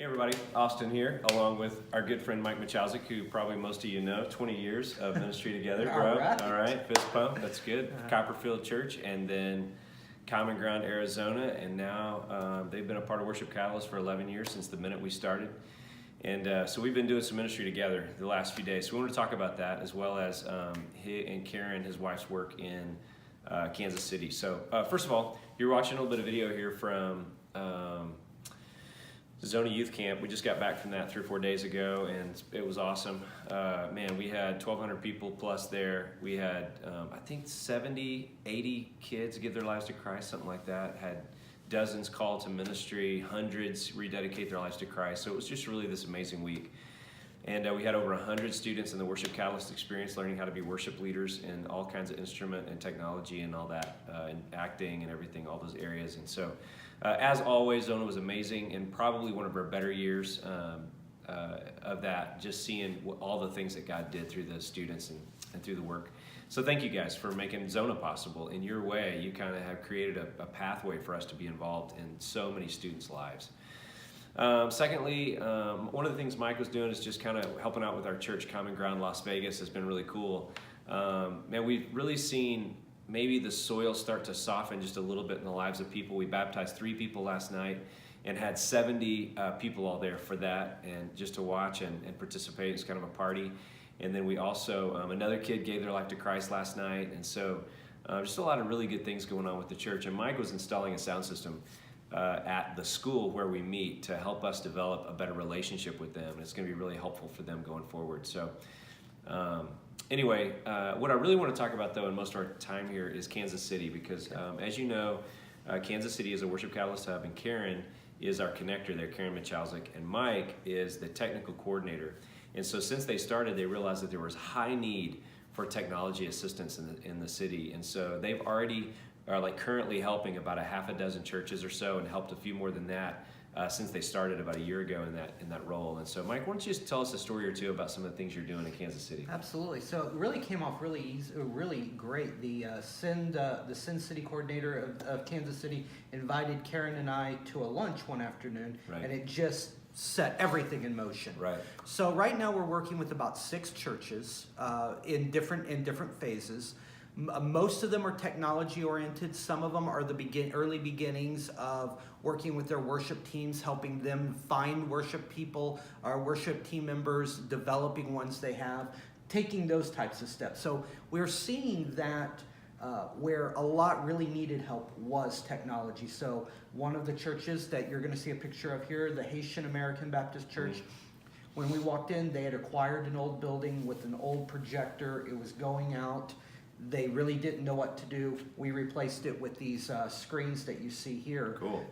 Hey everybody, Austin here, along with our good friend Mike Machowczyk, who probably most of you know, 20 years of ministry together, bro. All right, fist pump, that's good. Copperfield Church, and then Common Ground, Arizona, and now they've been a part of Worship Catalyst for 11 years since the minute we started. And so we've been doing some ministry together the last few days. So we want to talk about that, as well as he and Karen, his wife's work in Kansas City. So first of all, you're watching a little bit of video here from Zona Youth Camp. We just got back from that 3 or 4 days ago, and it was awesome. Man, we had 1,200 people plus there. We had, I think, 70, 80 kids give their lives to Christ, something like that. Had dozens call to ministry, hundreds rededicate their lives to Christ. So it was just really this amazing week. And we had over 100 students in the Worship Catalyst experience learning how to be worship leaders in all kinds of instrument and technology and all that, and acting and everything, all those areas. And so, as always, Zona was amazing, and probably one of our better years of that, just seeing all the things that God did through the students and through the work. So thank you guys for making Zona possible. In your way, you kind of have created a pathway for us to be involved in so many students' lives. Secondly, one of the things Mike was doing is just kind of helping out with our church, Common Ground Las Vegas. Has been really cool. Man, we've really seen maybe the soil start to soften just a little bit in the lives of people. We baptized 3 people last night and had 70 people all there for that, and just to watch and participate. It's kind of a party. And then we also, another kid gave their life to Christ last night. And so just a lot of really good things going on with the church. And Mike was installing a sound system at the school where we meet to help us develop a better relationship with them. And it's going to be really helpful for them going forward. So anyway, what I really want to talk about, though, in most of our time here is Kansas City, because as you know, Kansas City is a Worship Catalyst hub, and Karen is our connector there, Karen Machowczyk, and Mike is the technical coordinator. And so since they started, they realized that there was high need for technology assistance in the city. And so they've already are currently helping about a half a dozen churches or so, and helped a few more than that since they started about a year ago in that role. And so, Mike, why don't you just tell us a story or two about some of the things you're doing in Kansas City? Absolutely. So it really came off really easy, really great. The Sin City coordinator of Kansas City invited Karen and I to a lunch one afternoon, right, and it just set everything in motion. Right. So right now we're working with about 6 churches in different phases. Most of them are technology oriented. Some of them are the early beginnings of working with their worship teams, helping them find worship people, our worship team members, developing ones they have, taking those types of steps. So we're seeing that where a lot really needed help was technology. So one of the churches that you're going to see a picture of here, the Haitian American Baptist Church, when we walked in, they had acquired an old building with an old projector. It was going out. They really didn't know what to do. We replaced it with these screens that you see here. Cool.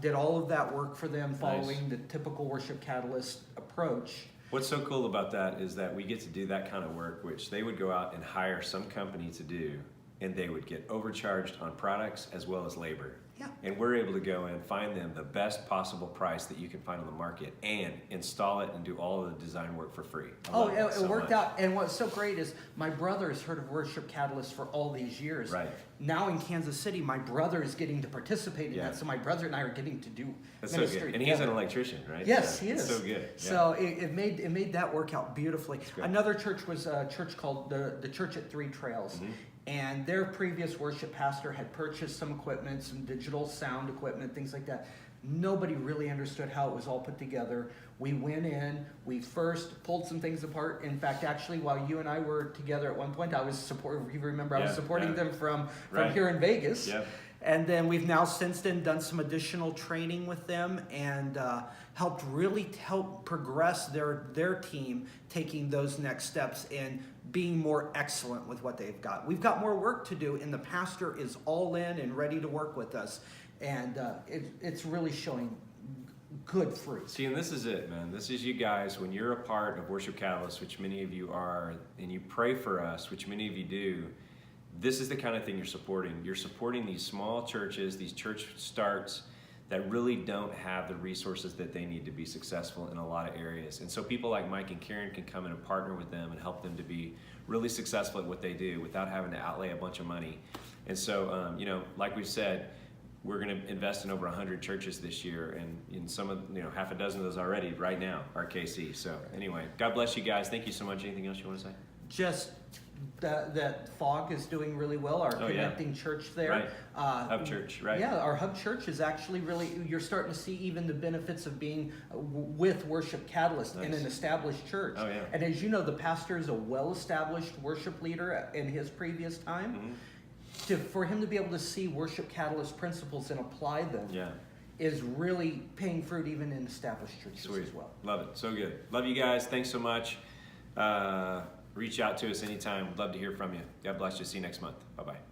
Did all of that work for them, following the typical Worship Catalyst approach. What's so cool about that is that we get to do that kind of work, which they would go out and hire some company to do, and they would get overcharged on products as well as labor. Yeah. And we're able to go and find them the best possible price that you can find on the market and install it and do all of the design work for free. It worked out. And what's so great is my brother has heard of Worship Catalyst for all these years. Right. Now in Kansas City, my brother is getting to participate in that. So my brother and I are getting to do That's ministry so good. And together. he's an electrician, right? Yes, yeah, he is. So good. Yeah. So it made that work out beautifully. Another church was a church called the Church at 3 Trails. Mm-hmm. And their previous worship pastor had purchased some equipment, some digital sound equipment, things like that. Nobody really understood how it was all put together. We went in, we first pulled some things apart. In fact, actually, while you and I were together at one point, I was supporting them from here in Vegas. Yep. And then we've now since then done some additional training with them and helped progress their team, taking those next steps and being more excellent with what they've got. We've got more work to do, and the pastor is all in and ready to work with us. And it's really showing good fruit. See, and this is it, man. This is you guys, when you're a part of Worship Catalyst, which many of you are, and you pray for us, which many of you do, this is the kind of thing you're supporting. You're supporting these small churches, these church starts that really don't have the resources that they need to be successful in a lot of areas. And so people like Mike and Karen can come in and partner with them and help them to be really successful at what they do without having to outlay a bunch of money. And so, like we've said, we're going to invest in over 100 churches this year, and in some of, half a dozen of those already right now are KC. So anyway, God bless you guys. Thank you so much. Anything else you want to say? Just that Fog is doing really well. Our connecting church there. Right. Hub Church, right? Yeah, our Hub Church is actually really, you're starting to see even the benefits of being with Worship Catalyst in an established church. Oh, yeah. And as you know, the pastor is a well-established worship leader in his previous time. Mm-hmm. For him to be able to see Worship Catalyst principles and apply them is really paying fruit even in established churches as well. Love it. So good. Love you guys. Thanks so much. Reach out to us anytime. We'd love to hear from you. God bless you. See you next month. Bye-bye.